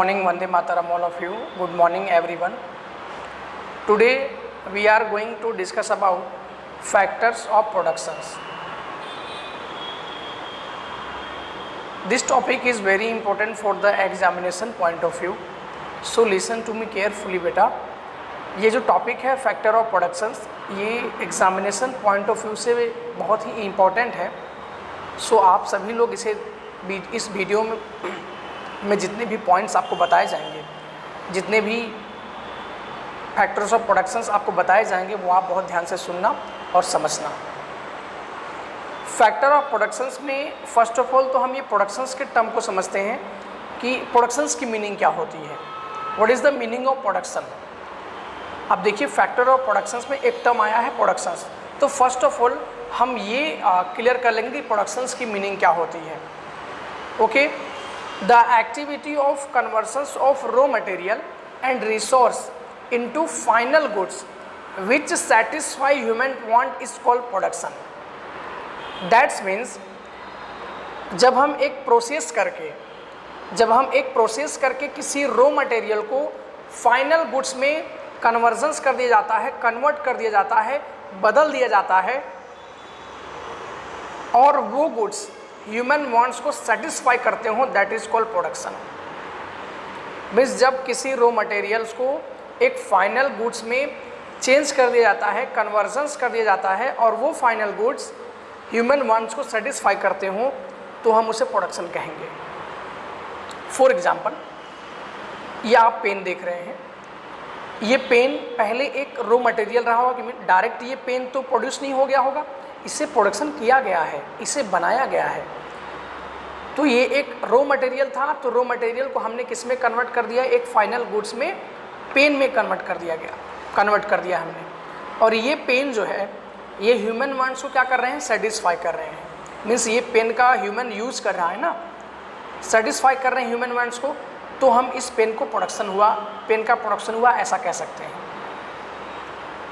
morning, Vande Mataram, all of you. Good morning, everyone. Today we are going to discuss about factors of productions. This topic is very important for the examination point of view. So listen to me carefully, बेटा. ये जो topic है factor of productions, ये examination point of view से बहुत ही important है. सो आप सभी लोग इस वीडियो में जितने भी पॉइंट्स आपको बताए जाएंगे, जितने भी फैक्टर्स ऑफ प्रोडक्शंस आपको बताए जाएंगे, वो आप बहुत ध्यान से सुनना और समझना. फैक्टर ऑफ प्रोडक्शंस में फर्स्ट ऑफ ऑल तो हम ये प्रोडक्शंस के टर्म को समझते हैं कि प्रोडक्शंस की मीनिंग क्या होती है. What is the meaning of production. अब देखिए फैक्टर ऑफ प्रोडक्शंस में एक टर्म आया है प्रोडक्शंस. तो फर्स्ट ऑफ ऑल हम ये क्लियर कर लेंगे कि प्रोडक्शंस की मीनिंग क्या होती है. Okay, the activity of conversions of raw material and resource into final goods which satisfy human want is called production. That's means जब हम एक प्रोसेस करके किसी रॉ मटेरियल को फाइनल गुड्स में कन्वर्जन्स कर दिया जाता है, कन्वर्ट कर दिया जाता है, बदल दिया जाता है, और वो गुड्स ह्यूमन वांट्स को सेटिस्फाई करते हो, that is called production. Means जब किसी रॉ मटेरियल्स को एक फाइनल गुड्स में चेंज कर दिया जाता है, कन्वर्जन्स कर दिया जाता है, और वो फाइनल गुड्स ह्यूमन वांट्स को सेटिस्फाई करते हो, तो हम उसे प्रोडक्शन कहेंगे. फॉर एग्जाम्पल, ये आप पेन देख रहे हैं. ये पेन पहले एक रॉ मटेरियल रहा होगा कि डायरेक्ट ये पेन तो प्रोड्यूस नहीं हो गया होगा, इसे प्रोडक्शन किया गया है, इसे बनाया गया है. तो ये एक रॉ मटेरियल था, तो रॉ मटेरियल को हमने किस में कन्वर्ट कर दिया, एक फाइनल गुड्स में, पेन में कन्वर्ट कर दिया हमने. और ये पेन जो है ये ह्यूमन वांट्स को क्या कर रहे हैं, सेटिस्फाई कर रहे हैं. मीन्स ये पेन का ह्यूमन यूज़ कर रहा है ना, सेटिस्फाई कर रहे हैं ह्यूमन वांट्स को, तो हम इस पेन का प्रोडक्शन हुआ ऐसा कह सकते हैं.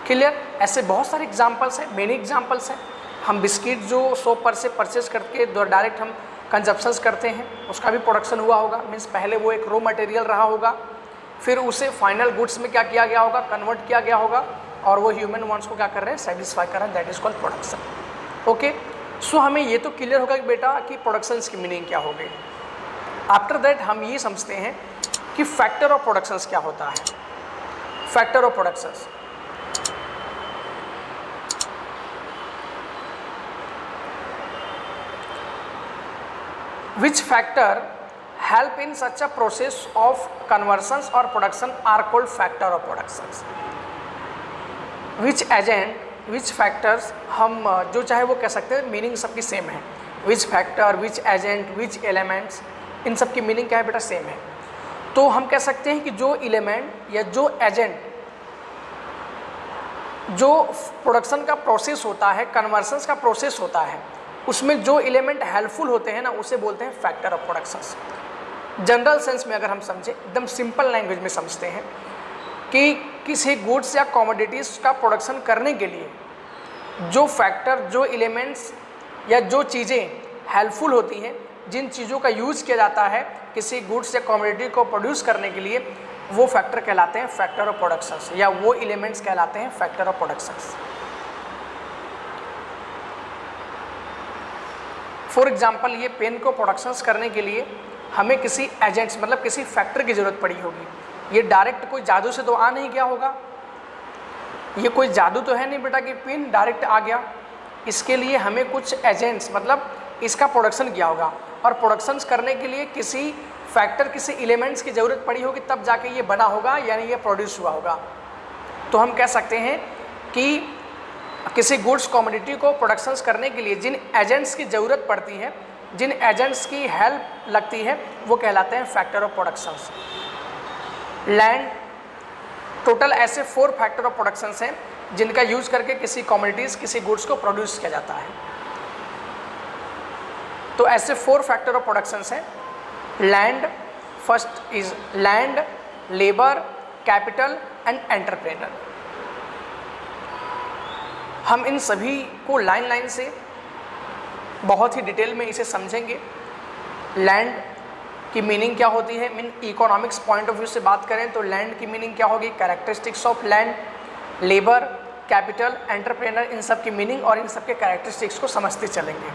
क्लियर. ऐसे बहुत सारे एग्जांपल्स हैं, मेनी एग्जांपल्स हैं. हम बिस्किट जो शॉप पर से परचेज करके डायरेक्ट हम कंजप्शंस करते हैं, उसका भी प्रोडक्शन हुआ होगा. मीन्स पहले वो एक रॉ मटेरियल रहा होगा, फिर उसे फाइनल गुड्स में क्या किया गया होगा, कन्वर्ट किया गया होगा, और वो ह्यूमन वांट्स को क्या कर रहे हैं, सेटिस्फाई कर रहे हैं, that is called production. Okay, so हमें ये तो क्लियर होगा कि बेटा कि प्रोडक्शंस की मीनिंग क्या हो गई. आफ्टर दैट हम ये समझते हैं कि फैक्टर ऑफ प्रोडक्शंस क्या होता है. Factor of productions, which factor help in such a process of conversions or production are called factor of productions. which factors हम जो चाहे वो कह सकते हैं, मीनिंग सबकी सेम है. which factor, which agent, which elements, इन सब की मीनिंग क्या है बेटा, सेम है. तो हम कह सकते हैं कि जो एलिमेंट या जो एजेंट जो प्रोडक्शन का प्रोसेस होता है, कन्वर्शंस का प्रोसेस होता है, उसमें जो एलिमेंट हेल्पफुल होते हैं ना, उसे बोलते हैं factor of productions. General sense में अगर हम समझें, एकदम सिंपल लैंग्वेज में समझते हैं कि किसी गुड्स या कमोडिटीज़ का प्रोडक्शन करने के लिए जो फैक्टर, जो एलिमेंट्स या जो चीज़ें हेल्पफुल होती हैं, जिन चीज़ों का यूज़ किया जाता है किसी गुड्स या कमोडिटी को प्रोड्यूस करने के लिए, वो फैक्टर कहलाते हैं फैक्टर ऑफ प्रोडक्शंस, या वो एलिमेंट्स कहलाते हैं factor of productions. For example, ये पेन को प्रोडक्शंस करने के लिए हमें किसी एजेंट्स मतलब किसी फैक्टर की ज़रूरत पड़ी होगी. ये डायरेक्ट कोई जादू से तो आ नहीं गया होगा, ये कोई जादू तो है नहीं बेटा कि पेन डायरेक्ट आ गया. इसके लिए हमें कुछ एजेंट्स मतलब इसका प्रोडक्शन किया होगा, और प्रोडक्शंस करने के लिए किसी फैक्टर, किसी एलिमेंट्स की ज़रूरत पड़ी होगी, तब जाके ये बना होगा, यानी ये प्रोड्यूस हुआ होगा. तो हम कह सकते हैं कि किसी गुड्स कमोडिटी को प्रोडक्शंस करने के लिए जिन एजेंट्स की ज़रूरत पड़ती है, जिन एजेंट्स की हेल्प लगती है, वो कहलाते हैं factor of productions. Land, total ऐसे 4 फैक्टर ऑफ प्रोडक्शंस हैं जिनका यूज़ करके किसी कमोडिटीज़, किसी गुड्स को प्रोड्यूस किया जाता है. तो ऐसे 4 फैक्टर ऑफ प्रोडक्शंस हैं. Land, first is land, labour, capital and entrepreneur. हम इन सभी को लाइन से बहुत ही डिटेल में इसे समझेंगे. लैंड की मीनिंग क्या होती है, mean economics point of view से बात करें तो लैंड की मीनिंग क्या होगी, characteristics of land, labour, capital, entrepreneur, इन सब की मीनिंग और इन सब के कैरेक्टरिस्टिक्स को समझते चलेंगे।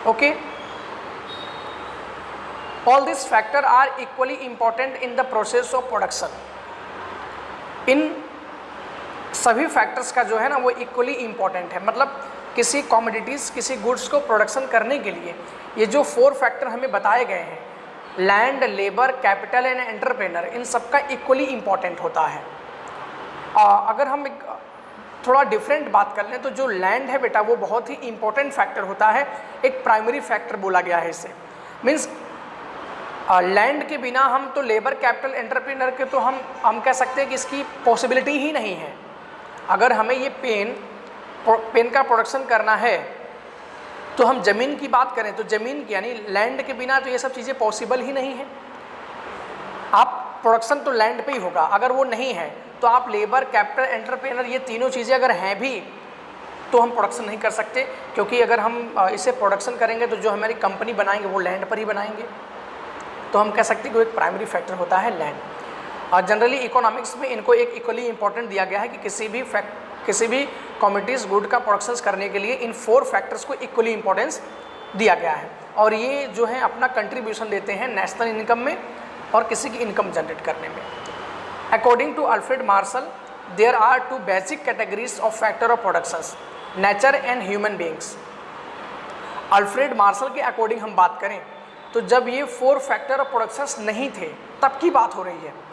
Okay, all this factor are equally important in the process of production. इन सभी फैक्टर्स का जो है ना वो इक्वली इंपॉर्टेंट है, मतलब किसी कॉमोडिटीज़, किसी गुड्स को प्रोडक्शन करने के लिए ये जो 4 फैक्टर हमें बताए गए हैं, land, labour, capital and entrepreneur, इन सब का इक्वली इंपॉर्टेंट होता है। अगर हम थोड़ा डिफरेंट बात कर लें तो जो लैंड है बेटा वो बहुत ही इंपॉर्टेंट फैक्टर होता है, एक प्राइमरी फैक्टर बोला गया है इसे। मीन्स लैंड के बिना हम तो लेबर, कैपिटल, एंटरप्रेनर के तो हम कह सकते हैं कि इसकी पॉसिबिलिटी ही नहीं है। अगर हमें ये पेन का प्रोडक्शन करना है तो हम ज़मीन की बात करें तो ज़मीन की यानी लैंड के बिना तो ये सब चीज़ें पॉसिबल ही नहीं है। आप प्रोडक्शन तो लैंड पे ही होगा, अगर वो नहीं है तो आप लेबर, कैपिटल, एंटरप्रेनर, ये तीनों चीज़ें अगर हैं भी तो हम प्रोडक्शन नहीं कर सकते, क्योंकि अगर हम इसे प्रोडक्शन करेंगे तो जो हमारी कंपनी बनाएंगे वो लैंड पर ही बनाएंगे। तो हम कह सकते हैं कि वो एक प्राइमरी फैक्टर होता है लैंड। और जनरली इकोनॉमिक्स में इनको एक इक्वली इंपॉर्टेंट दिया गया है कि किसी भी कमोडिटीज़ गुड का प्रोडक्शन करने के लिए इन 4 फैक्टर्स को इक्वली इंपॉर्टेंस दिया गया है, और ये जो है अपना कंट्रीब्यूशन देते हैं नेशनल इनकम में और किसी की इनकम जनरेट करने में। According to Alfred Marshall there are 2 basic categories of factor of productions, nature and human beings. Alfred Marshall के अकॉर्डिंग हम बात करें तो जब ये 4 फैक्टर ऑफ प्रोडक्शंस नहीं थे तब की बात हो रही है।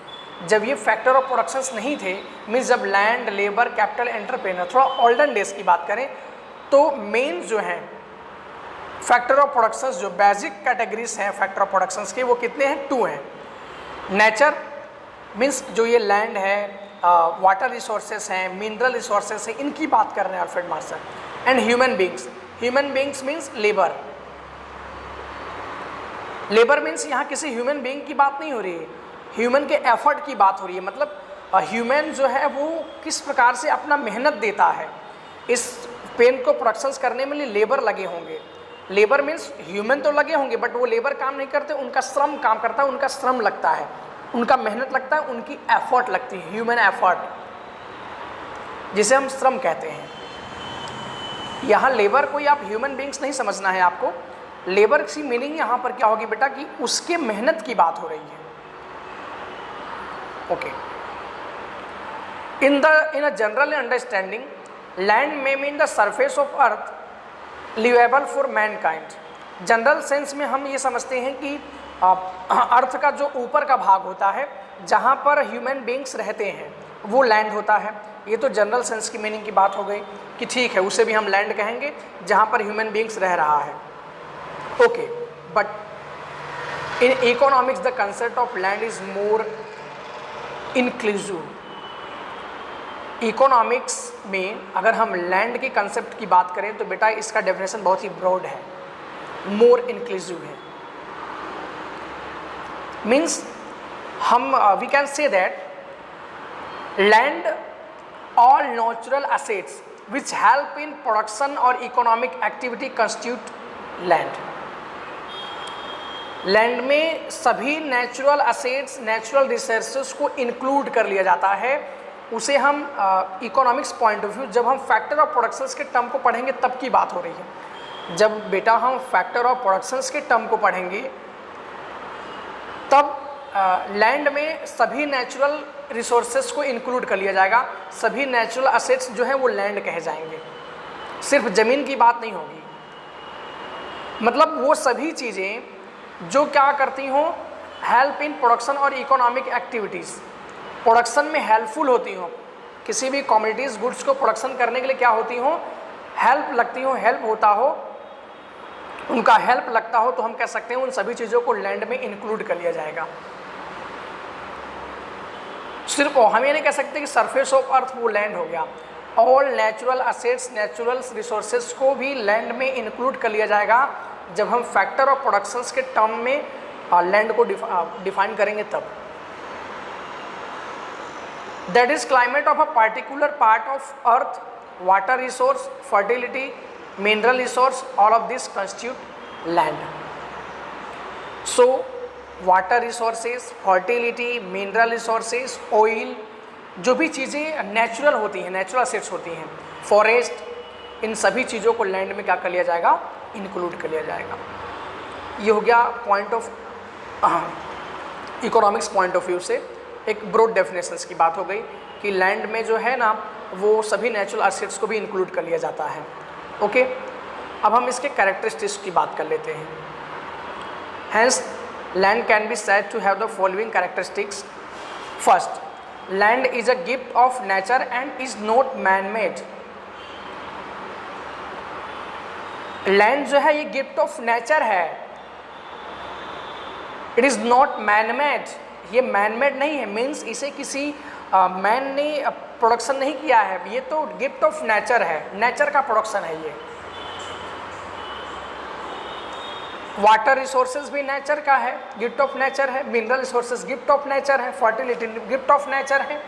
जब ये फैक्टर ऑफ प्रोडक्शंस नहीं थे, मीन्स जब लैंड, लेबर, कैपिटल, एंटरप्रेनर, थोड़ा ओल्डन डेज की बात करें तो मेन जो है फैक्टर ऑफ प्रोडक्शंस, जो बेसिक कैटेगरीज हैं फैक्टर ऑफ प्रोडक्शंस के, वो कितने हैं? 2 हैं। नेचर मीन्स जो ये लैंड है, वाटर रिसोर्सेस हैं, मिनरल रिसोर्सेस हैं, इनकी बात कर रहे हैं Alfred Marshall. And human beings, human beings means labour. Labour means यहाँ किसी ह्यूमन बींग की बात नहीं हो रही है, ह्यूमन के एफर्ट की बात हो रही है। मतलब ह्यूमन जो है वो किस प्रकार से अपना मेहनत देता है। इस पेन को प्रोडक्शंस करने में लेबर लगे होंगे। लेबर मीन्स ह्यूमन तो लगे होंगे बट वो लेबर काम नहीं करते, उनका श्रम काम करता है, उनका श्रम लगता है, उनका मेहनत लगता है, उनकी एफर्ट लगती है, ह्यूमन एफर्ट, जिसे हम श्रम कहते हैं। यहाँ लेबर कोई आप ह्यूमन बींग्स नहीं समझना है आपको। लेबर की मीनिंग यहाँ पर क्या होगी बेटा कि उसके मेहनत की बात हो रही है। Okay, in a general understanding land में mean the surface of earth livable for mankind. General sense में हम ये समझते हैं कि अर्थ का जो ऊपर का भाग होता है जहाँ पर ह्यूमन बींग्स रहते हैं वो लैंड होता है। ये तो जनरल सेंस की मीनिंग की बात हो गई कि ठीक है उसे भी हम लैंड कहेंगे जहाँ पर ह्यूमन बींग्स रह रहा है। Okay, but in economics the concept of land is more inclusive. Economics में अगर हम लैंड के कंसेप्ट की बात करें तो बेटा इसका डेफिनेशन बहुत ही ब्रॉड है, मोर इंक्लूसिव है। मीन्स हम we can say that land all natural assets which help in production or economic activity constitute land। Land में सभी नेचुरल असेट्स, नेचुरल रिसोर्सेज को इंक्लूड कर लिया जाता है। उसे हम इकोनॉमिक्स पॉइंट ऑफ व्यू जब हम फैक्टर ऑफ प्रोडक्शंस के टर्म को पढ़ेंगे तब की बात हो रही है। जब बेटा हम फैक्टर ऑफ प्रोडक्शंस के टर्म को पढ़ेंगे तब लैंड में सभी नेचुरल रिसोर्सेज को इंक्लूड कर लिया जाएगा। सभी नेचुरल असेट्स जो हैं वो लैंड कहे जाएंगे, सिर्फ ज़मीन की बात नहीं होगी। मतलब वो सभी चीज़ें जो क्या करती हों, हेल्प इन प्रोडक्शन और इकोनॉमिक एक्टिविटीज़, प्रोडक्शन में हेल्पफुल होती हों। किसी भी कमोडिटीज़ गुड्स को प्रोडक्शन करने के लिए क्या होती हों, हेल्प लगती हो, हेल्प होता हो, उनका हेल्प लगता हो, तो हम कह सकते हैं उन सभी चीज़ों को लैंड में इंक्लूड कर लिया जाएगा। सिर्फ हम ये नहीं कह सकते कि सरफेस ऑफ अर्थ वो लैंड हो गया। All natural assets, natural resources को भी लैंड में इंक्लूड कर लिया जाएगा जब हम फैक्टर ऑफ प्रोडक्शंस के टर्म में लैंड को डिफाइन करेंगे तब। That is climate of a particular part of earth, water resource, fertility, mineral resource, all of this constitute land. So water resources, fertility, mineral resources, oil, जो भी चीज़ें natural होती हैं, नेचुरल एसेट्स होती हैं, फॉरेस्ट, इन सभी चीज़ों को लैंड में क्या कर लिया जाएगा, इंक्लूड कर लिया जाएगा। ये हो गया point of economics point of view से एक ब्रॉड डेफिनेशंस की बात हो गई कि लैंड में जो है ना वो सभी नेचुरल एसेट्स को भी इंक्लूड कर लिया जाता है। ओके, अब हम इसके कैरेक्टरिस्टिक्स की बात कर लेते हैं। Hence land can be said to have the following characteristics. First, land is a gift of nature and is not man made. Land जो है ये गिफ्ट ऑफ नेचर है, it is not man made. ये man made नहीं है, means इसे किसी man ने प्रोडक्शन नहीं किया है, ये तो गिफ्ट ऑफ नेचर है, नेचर का प्रोडक्शन है ये। वाटर रिसोर्सेज भी नेचर का है, गिफ्ट ऑफ नेचर है, mineral resources gift of nature है, फर्टिलिटी गिफ्ट ऑफ नेचर है।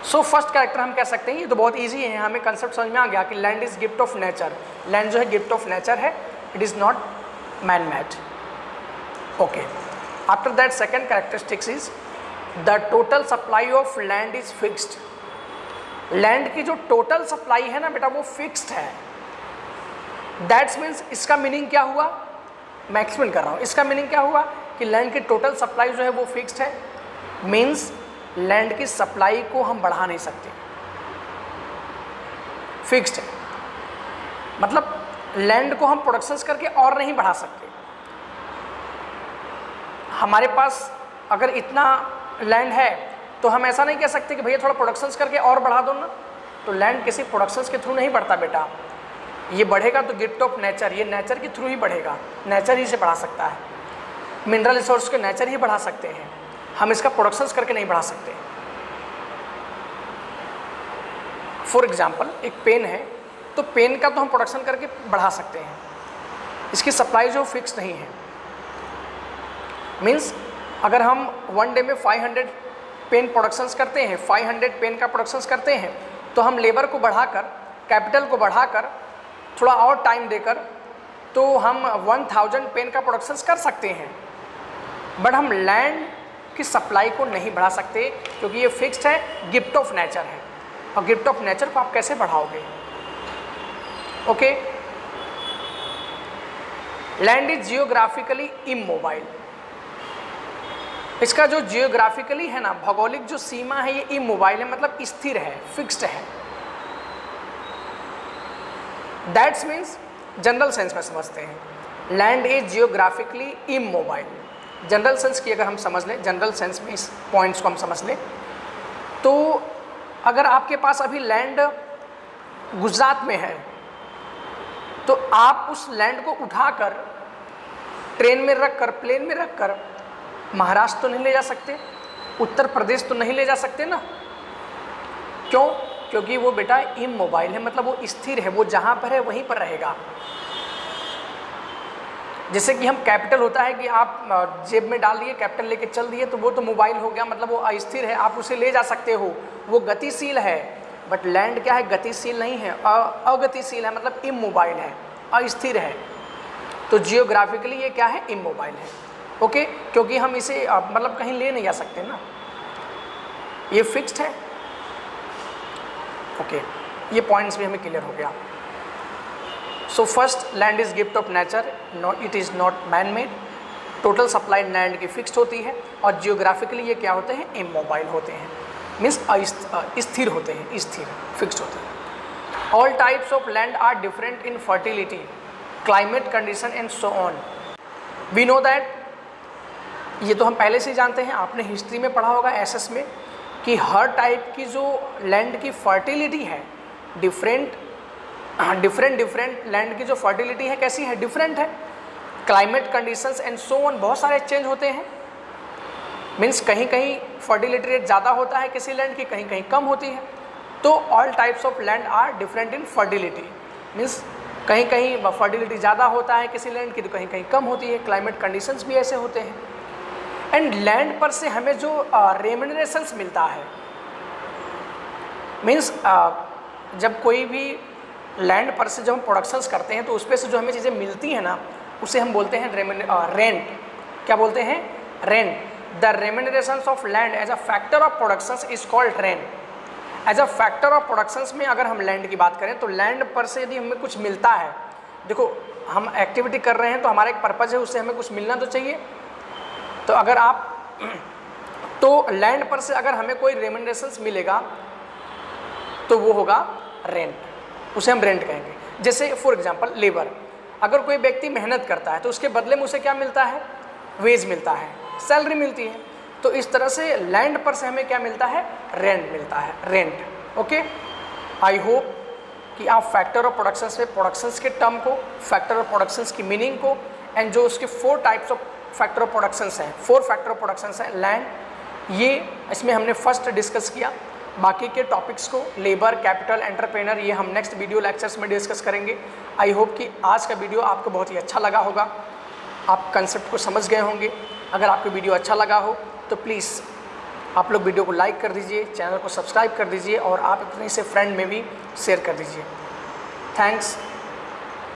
सो फर्स्ट कैरेक्टर हम कह सकते हैं, ये तो बहुत इजी है, हमें कंसेप्ट समझ में आ गया कि land is gift of nature. Land जो है गिफ्ट ऑफ नेचर है, it is not man made. Okay, after that second characteristics is the total supply of land is fixed. Land की जो टोटल सप्लाई है ना बेटा वो फिक्स्ड है। दैट्स मीन्स इसका मीनिंग क्या हुआ, मैं एक्सप्लेन कर रहा हूँ। इसका मीनिंग क्या हुआ कि लैंड की टोटल सप्लाई जो है वो फिक्स्ड है, मीन्स लैंड की सप्लाई को हम बढ़ा नहीं सकते, फिक्स्ड है। मतलब लैंड को हम प्रोडक्शंस करके और नहीं बढ़ा सकते। हमारे पास अगर इतना लैंड है तो हम ऐसा नहीं कह सकते कि भैया थोड़ा प्रोडक्शंस करके और बढ़ा दो ना, तो लैंड किसी प्रोडक्शंस के थ्रू नहीं बढ़ता बेटा, ये बढ़ेगा तो गिफ्ट ऑफ नेचर, ये नेचर के थ्रू ही बढ़ेगा, नेचर ही से बढ़ा सकता है। मिनरल रिसोर्स को नेचर ही बढ़ा सकते हैं, हम इसका प्रोडक्शंस करके नहीं बढ़ा सकते। फॉर एग्जाम्पल एक पेन है, तो पेन का तो हम प्रोडक्शन करके बढ़ा सकते हैं, इसकी सप्लाई जो फिक्स नहीं है। मीन्स अगर हम वन डे में 500 पेन प्रोडक्शंस करते हैं, 500 पेन का प्रोडक्शंस करते हैं, तो हम लेबर को बढ़ाकर, कैपिटल को बढ़ाकर, थोड़ा और टाइम देकर तो हम 1000 पेन का प्रोडक्शंस कर सकते हैं, बट हम लैंड की सप्लाई को नहीं बढ़ा सकते क्योंकि ये फिक्स्ड है, गिफ्ट ऑफ नेचर है। और गिफ्ट ऑफ नेचर को आप कैसे बढ़ाओगे? Okay, land is geographically immobile. इसका जो जियोग्राफिकली है ना, भौगोलिक जो सीमा है, ये इमोबाइल है, मतलब स्थिर है, फिक्स्ड है। दैट्स मीन्स जनरल सेंस में समझते हैं, land is geographically immobile. General sense की अगर हम समझ लें, जनरल सेंस में इस पॉइंट्स को हम समझ लें, तो अगर आपके पास अभी लैंड गुजरात में है तो आप उस लैंड को उठाकर ट्रेन में रखकर, प्लेन में रखकर महाराष्ट्र तो नहीं ले जा सकते, उत्तर प्रदेश तो नहीं ले जा सकते ना। क्यों? क्योंकि वो बेटा इमोबाइल है, मतलब वो स्थिर है, वो जहाँ पर है वहीं पर रहेगा। जैसे कि हम कैपिटल होता है कि आप जेब में डाल दिए, कैपिटल लेके चल दिए, तो वो तो मोबाइल हो गया, मतलब वो अस्थिर है, आप उसे ले जा सकते हो, वो गतिशील है। बट लैंड क्या है? गतिशील नहीं है, अगतिशील है, मतलब इमोबाइल है, अस्थिर है। तो जियोग्राफिकली ये क्या है? इमोबाइल है। ओके, क्योंकि हम इसे मतलब कहीं ले नहीं जा सकते ना, ये फिक्स्ड है। ओके, ये पॉइंट्स भी हमें क्लियर हो गया। So first, land is gift of nature, it is not man made. Total supply land की फिक्स्ड होती है, और जियोग्राफिकली ये क्या होते हैं? इमोबाइल होते हैं, मीन्स स्थिर होते हैं, स्थिर फिक्स्ड होते हैं। All types of land are different in fertility, climate condition and so on. We know that, ये तो हम पहले से जानते हैं, आपने हिस्ट्री में पढ़ा होगा एसएस में, कि हर टाइप की जो लैंड की फर्टिलिटी है डिफरेंट लैंड की जो फर्टिलिटी है कैसी है? डिफरेंट है। Climate conditions and so on, बहुत सारे चेंज होते हैं। मीन्स कहीं कहीं फर्टिलिटी रेट ज़्यादा होता है किसी लैंड की, कहीं कहीं कम होती है। तो all types of land are different in fertility, means कहीं कहीं फर्टिलिटी ज़्यादा होता है किसी लैंड की, तो कहीं कहीं कम होती है। क्लाइमेट कंडीशंस भी ऐसे होते हैं। एंड लैंड पर से हमें जो रेम्यूनरेशंस मिलता है, मीन्स जब कोई भी लैंड पर से जब हम प्रोडक्शंस करते हैं तो उस पर से जो हमें चीज़ें मिलती हैं ना, उसे हम बोलते हैं रेंट। क्या बोलते हैं? Rent. The remuneration of land as a factor of production is called rent. As a factor of productions में अगर हम लैंड की बात करें तो लैंड पर से यदि हमें कुछ मिलता है, देखो हम एक्टिविटी कर रहे हैं तो हमारा एक पर्पज़ है, उससे हमें कुछ मिलना तो चाहिए। तो अगर आप तो लैंड पर से अगर हमें कोई रेम्यूनरेशंस मिलेगा तो वो होगा रेंट, उसे हम रेंट कहेंगे। जैसे फॉर एग्जांपल लेबर, अगर कोई व्यक्ति मेहनत करता है तो उसके बदले में उसे क्या मिलता है? वेज मिलता है, सैलरी मिलती है। तो इस तरह से लैंड पर से हमें क्या मिलता है? रेंट मिलता है, रेंट। ओके, आई होप कि आप फैक्टर ऑफ प्रोडक्शन से प्रोडक्शंस के टर्म को, फैक्टर ऑफ प्रोडक्शंस की मीनिंग को, एंड जो उसके 4 types of factor of productions हैं, 4 फैक्टर ऑफ प्रोडक्शंस हैं लैंड, ये इसमें हमने फर्स्ट डिस्कस किया। बाकी के टॉपिक्स को लेबर, कैपिटल, एंटरप्रेनर, ये हम नेक्स्ट वीडियो लेक्चर्स में डिस्कस करेंगे। आई होप कि आज का वीडियो आपको बहुत ही अच्छा लगा होगा, आप कंसेप्ट को समझ गए होंगे। अगर आपको वीडियो अच्छा लगा हो तो प्लीज़ आप लोग वीडियो को लाइक कर दीजिए, चैनल को सब्सक्राइब कर दीजिए और आप अपने से फ्रेंड में भी शेयर कर दीजिए। थैंक्स।